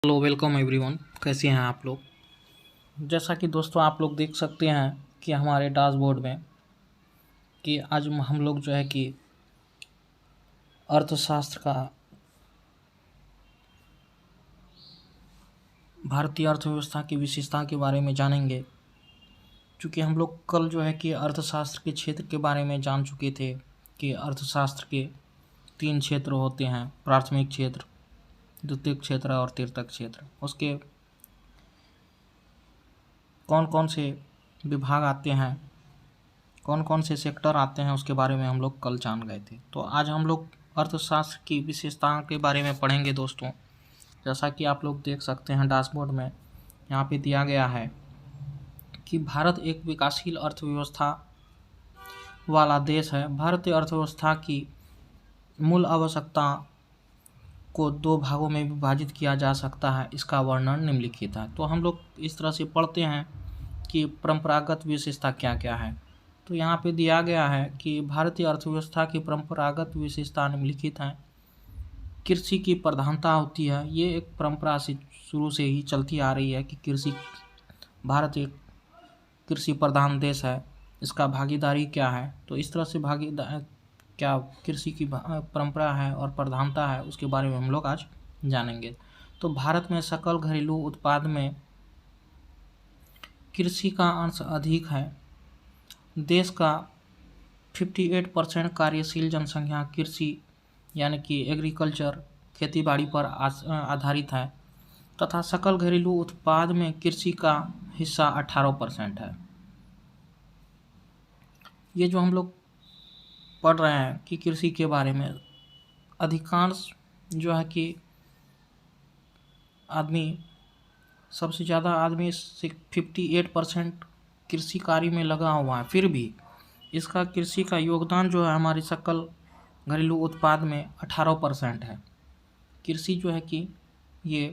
Hello welcome everyone. कैसे हैं आप लोग। जैसा कि दोस्तों आप लोग देख सकते हैं कि हमारे डैशबोर्ड में कि आज हम लोग जो है कि अर्थशास्त्र का भारतीय अर्थव्यवस्था की विशेषता के बारे में जानेंगे। चूँकि हम लोग कल जो है कि अर्थशास्त्र के क्षेत्र के बारे में जान चुके थे कि अर्थशास्त्र के 3 क्षेत्र होते हैं, प्राथमिक क्षेत्र, द्वितीयक क्षेत्र और तृतीयक क्षेत्र। उसके कौन कौन से विभाग आते हैं, कौन कौन से सेक्टर आते हैं, उसके बारे में हम लोग कल जान गए थे। तो आज हम लोग अर्थशास्त्र की विशेषताओं के बारे में पढ़ेंगे दोस्तों। जैसा कि आप लोग देख सकते हैं डैशबोर्ड में यहाँ पे दिया गया है कि भारत एक विकासशील अर्थव्यवस्था वाला देश है। भारतीय अर्थव्यवस्था की मूल आवश्यकता को 2 भागों में विभाजित किया जा सकता है। इसका वर्णन निम्नलिखित है। तो हम लोग इस तरह से पढ़ते हैं कि परंपरागत विशेषता क्या क्या है। तो यहाँ पे दिया गया है कि भारतीय अर्थव्यवस्था की परंपरागत विशेषता निम्नलिखित हैं। कृषि की प्रधानता होती है। ये एक परंपरा से शुरू से ही चलती आ रही है कि भारत एक कृषि प्रधान देश है। इसका भागीदारी क्या है, तो इस तरह से क्या कृषि की परंपरा है और प्रधानता है, उसके बारे में हम लोग आज जानेंगे। तो भारत में सकल घरेलू उत्पाद में कृषि का अंश अधिक है। देश का 58% कार्यशील जनसंख्या कृषि यानी कि एग्रीकल्चर खेती-बाड़ी पर आधारित है तथा सकल घरेलू उत्पाद में कृषि का हिस्सा 18% है। ये जो हम लोग पढ़ रहे हैं कि कृषि के बारे में, अधिकांश जो है कि आदमी, सबसे ज़्यादा आदमी 58% कृषि कार्य में लगा हुआ है। फिर भी इसका कृषि का योगदान जो है हमारे सकल घरेलू उत्पाद में 18% है। कृषि जो है कि ये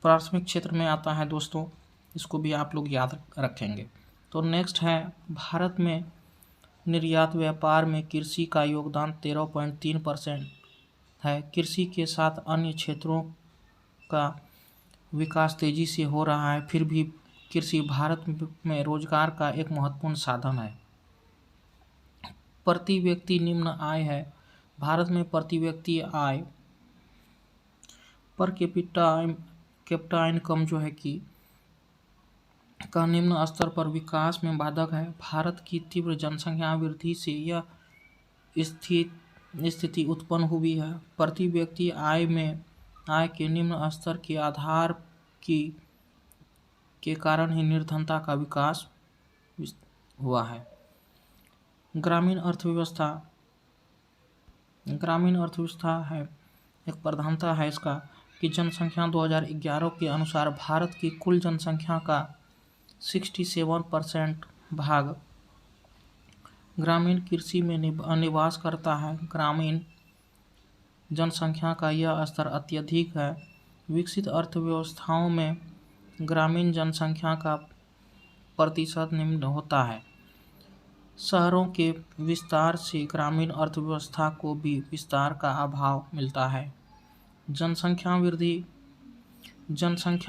प्राथमिक क्षेत्र में आता है दोस्तों, इसको भी आप लोग याद रखेंगे। तो नेक्स्ट है, भारत में निर्यात व्यापार में कृषि का योगदान 13.3% है। कृषि के साथ अन्य क्षेत्रों का विकास तेजी से हो रहा है। फिर भी कृषि भारत में रोजगार का एक महत्वपूर्ण साधन है। प्रति व्यक्ति निम्न आय है। भारत में प्रति व्यक्ति आय पर कैपिटा इनकम जो है कि का निम्न स्तर पर विकास में बाधक है। भारत की तीव्र जनसंख्या वृद्धि से यह स्थिति उत्पन्न हुई है। प्रति व्यक्ति आय के निम्न स्तर के आधार के कारण ही निर्धनता का विकास हुआ है। ग्रामीण अर्थव्यवस्था है, एक प्रधानता है इसका कि जनसंख्या 2011 के अनुसार भारत की कुल जनसंख्या का 67% भाग ग्रामीण कृषि में निवास करता है। ग्रामीण जनसंख्या का यह स्तर अत्यधिक है। विकसित अर्थव्यवस्थाओं में ग्रामीण जनसंख्या का प्रतिशत निम्न होता है। शहरों के विस्तार से ग्रामीण अर्थव्यवस्था को भी विस्तार का अभाव मिलता है। जनसंख्या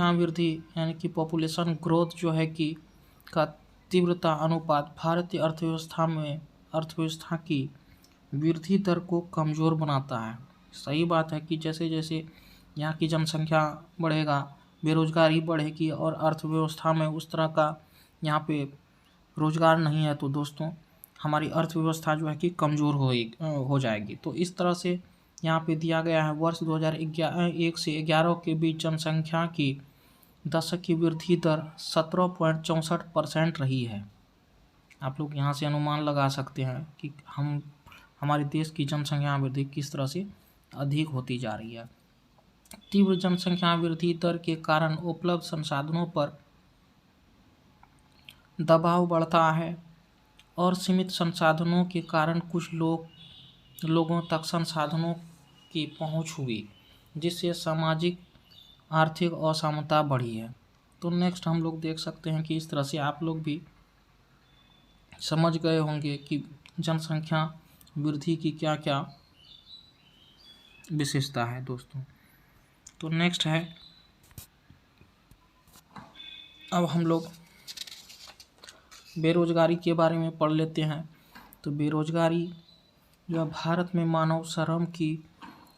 वृद्धि यानी कि पॉपुलेशन ग्रोथ जो है कि का तीव्रता अनुपात भारतीय अर्थव्यवस्था की वृद्धि दर को कमज़ोर बनाता है। सही बात है कि जैसे जैसे यहाँ की जनसंख्या बढ़ेगा, बेरोजगारी बढ़ेगी और अर्थव्यवस्था में उस तरह का यहाँ पे रोजगार नहीं है, तो दोस्तों हमारी अर्थव्यवस्था जो है कि कमज़ोर हो जाएगी। तो इस तरह से यहाँ पे दिया गया है, वर्ष 2001 से 11 के बीच जनसंख्या की दशक की वृद्धि दर 17.64% रही है। आप लोग यहाँ से अनुमान लगा सकते हैं कि हमारे देश की जनसंख्या वृद्धि किस तरह से अधिक होती जा रही है। तीव्र जनसंख्या वृद्धि दर के कारण उपलब्ध संसाधनों पर दबाव बढ़ता है और सीमित संसाधनों के कारण कुछ लोगों तक संसाधनों की पहुंच हुई, जिससे सामाजिक आर्थिक असमानता बढ़ी है। तो नेक्स्ट हम लोग देख सकते हैं कि इस तरह से आप लोग भी समझ गए होंगे कि जनसंख्या वृद्धि की क्या क्या विशेषता है दोस्तों। तो नेक्स्ट है, अब हम लोग बेरोजगारी के बारे में पढ़ लेते हैं। तो बेरोजगारी जो है, भारत में मानव श्रम की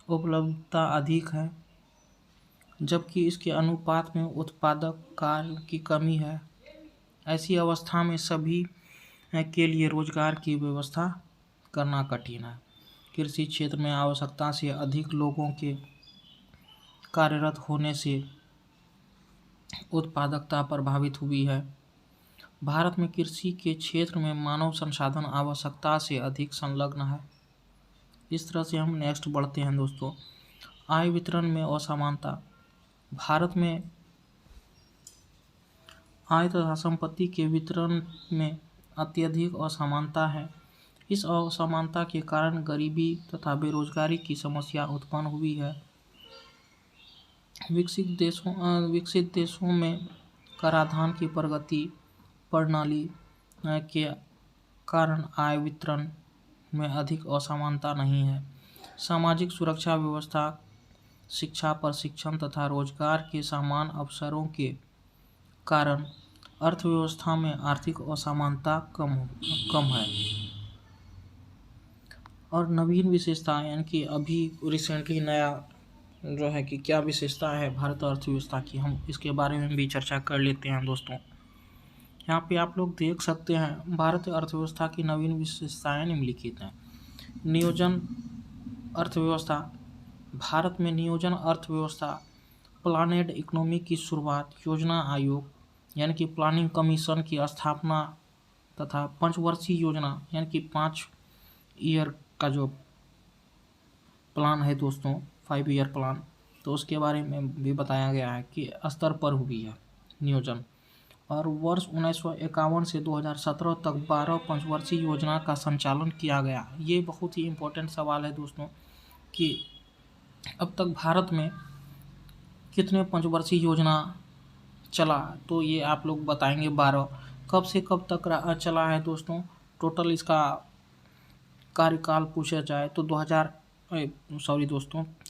उपलब्धता अधिक है, जबकि इसके अनुपात में उत्पादक कार्य की कमी है। ऐसी अवस्था में सभी के लिए रोजगार की व्यवस्था करना कठिन है। कृषि क्षेत्र में आवश्यकता से अधिक लोगों के कार्यरत होने से उत्पादकता प्रभावित हुई है। भारत में कृषि के क्षेत्र में मानव संसाधन आवश्यकता से अधिक संलग्न है। इस तरह से हम नेक्स्ट बढ़ते हैं दोस्तों। आय वितरण में असमानता। भारत में आय तथा संपत्ति के वितरण में अत्यधिक असमानता है। इस असमानता के कारण गरीबी तथा बेरोजगारी की समस्या उत्पन्न हुई है। विकसित देशों में कराधान की प्रगति प्रणाली के कारण आय वितरण में अधिक असमानता नहीं है। सामाजिक सुरक्षा व्यवस्था, शिक्षा, प्रशिक्षण तथा रोजगार के समान अवसरों के कारण अर्थव्यवस्था में आर्थिक असमानता कम है। और नवीन विशेषता, यानी कि अभी रिसेंटली नया जो है कि क्या विशेषता है भारत अर्थव्यवस्था की, हम इसके बारे में भी चर्चा कर लेते हैं दोस्तों। यहाँ पे आप लोग देख सकते हैं भारतीय अर्थव्यवस्था की नवीन विशेषताएं निम्नलिखित हैं। नियोजन अर्थव्यवस्था। भारत में नियोजन अर्थव्यवस्था, प्लानेड इकोनॉमी की शुरुआत, योजना आयोग यानी कि प्लानिंग कमीशन की स्थापना तथा पंचवर्षीय योजना यानी कि 5 ईयर का जो प्लान है दोस्तों, 5 ईयर प्लान, तो उसके बारे में भी बताया गया है कि स्तर पर हुई है नियोजन। और वर्ष 1951 से 2017 तक 12 पंचवर्षीय योजना का संचालन किया गया। ये बहुत ही इम्पोर्टेंट सवाल है दोस्तों कि अब तक भारत में कितने पंचवर्षीय योजना चला, तो ये आप लोग बताएंगे 12। कब से कब तक चला है दोस्तों, टोटल इसका कार्यकाल पूछा जाए तो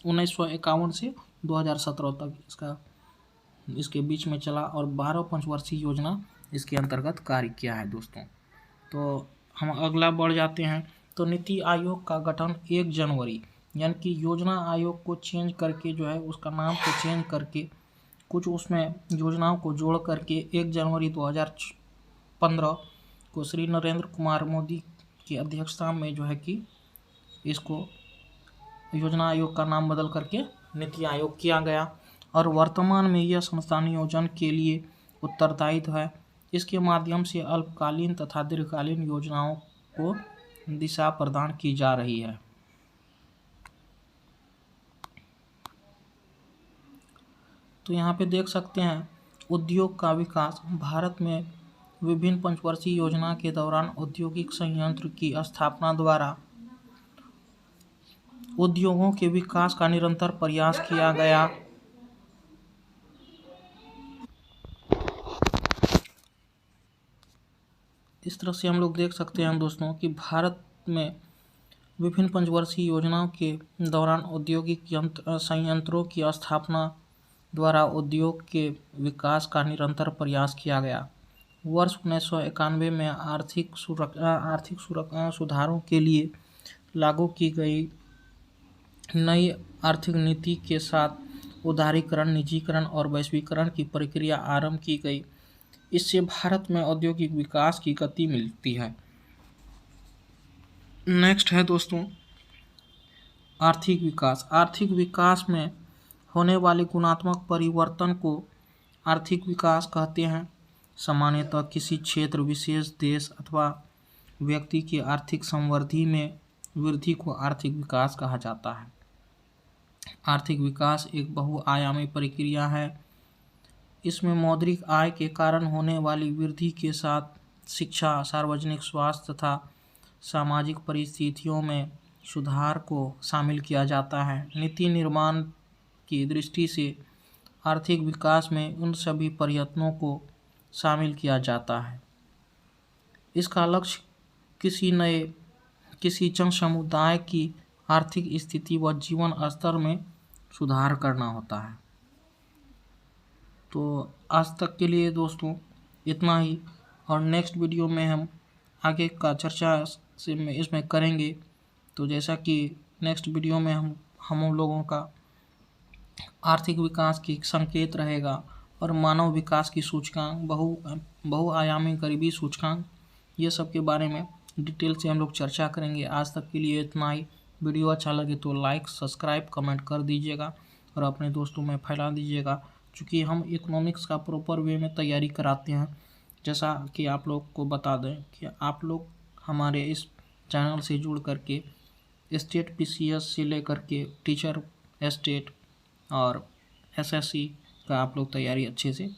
1951 से 2017 तक इसके बीच में चला और 12 पंचवर्षीय योजना इसके अंतर्गत कार्य किया है दोस्तों। तो हम अगला बढ़ जाते हैं। तो नीति आयोग का गठन 1 जनवरी, यानी कि योजना आयोग को चेंज करके जो है उसका नाम को चेंज करके कुछ उसमें योजनाओं को जोड़ करके 1 जनवरी 2015 को श्री नरेंद्र कुमार मोदी की अध्यक्षता में जो है कि इसको योजना आयोग का नाम बदल करके नीति आयोग किया गया। और वर्तमान में यह संस्था नियोजन के लिए उत्तरदायित्व है। इसके माध्यम से अल्पकालीन तथा दीर्घकालीन योजनाओं को दिशा प्रदान की जा रही है। तो यहाँ पे देख सकते हैं उद्योग का विकास। भारत में विभिन्न पंचवर्षीय योजना के दौरान औद्योगिक संयंत्र की स्थापना द्वारा उद्योगों के विकास का निरंतर प्रयास किया गया। इस तरह से हम लोग देख सकते हैं दोस्तों कि भारत में विभिन्न पंचवर्षीय योजनाओं के दौरान औद्योगिक संयंत्रों की स्थापना द्वारा उद्योग के विकास का निरंतर प्रयास किया गया। वर्ष 1991 में आर्थिक सुधारों के लिए लागू की गई नई आर्थिक नीति के साथ उदारीकरण, निजीकरण और वैश्वीकरण की प्रक्रिया आरंभ की गई। इससे भारत में औद्योगिक विकास की गति मिलती है। नेक्स्ट है दोस्तों आर्थिक विकास। आर्थिक विकास में होने वाले गुणात्मक परिवर्तन को आर्थिक विकास कहते हैं। सामान्यतः किसी क्षेत्र, विशेष देश अथवा व्यक्ति की आर्थिक समृद्धि में वृद्धि को आर्थिक विकास कहा जाता है। आर्थिक विकास एक बहुआयामी प्रक्रिया है। इसमें मौद्रिक आय के कारण होने वाली वृद्धि के साथ शिक्षा, सार्वजनिक स्वास्थ्य तथा सामाजिक परिस्थितियों में सुधार को शामिल किया जाता है। नीति निर्माण की दृष्टि से आर्थिक विकास में उन सभी प्रयत्नों को शामिल किया जाता है। इसका लक्ष्य किसी जन समुदाय की आर्थिक स्थिति व जीवन स्तर में सुधार करना होता है। तो आज तक के लिए दोस्तों इतना ही, और नेक्स्ट वीडियो में हम आगे का चर्चा से में इसमें करेंगे। तो जैसा कि नेक्स्ट वीडियो में हम लोगों का आर्थिक विकास की संकेत रहेगा और मानव विकास की सूचकांक, बहुआयामी गरीबी सूचकांक, ये सब के बारे में डिटेल से हम लोग चर्चा करेंगे। आज तक के लिए इतना ही। वीडियो अच्छा लगे तो लाइक, सब्सक्राइब, कमेंट कर दीजिएगा और अपने दोस्तों में फैला दीजिएगा, क्योंकि हम इकोनॉमिक्स का प्रॉपर वे में तैयारी कराते हैं। जैसा कि आप लोग को बता दें कि आप लोग हमारे इस चैनल से जुड़ करके स्टेट पीसीएस से लेकर के टीचर स्टेट और एसएससी का आप लोग तैयारी अच्छे से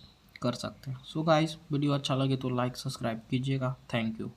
कर सकते हैं। सो गाइस, वीडियो अच्छा लगे तो लाइक, सब्सक्राइब कीजिएगा। Thank you.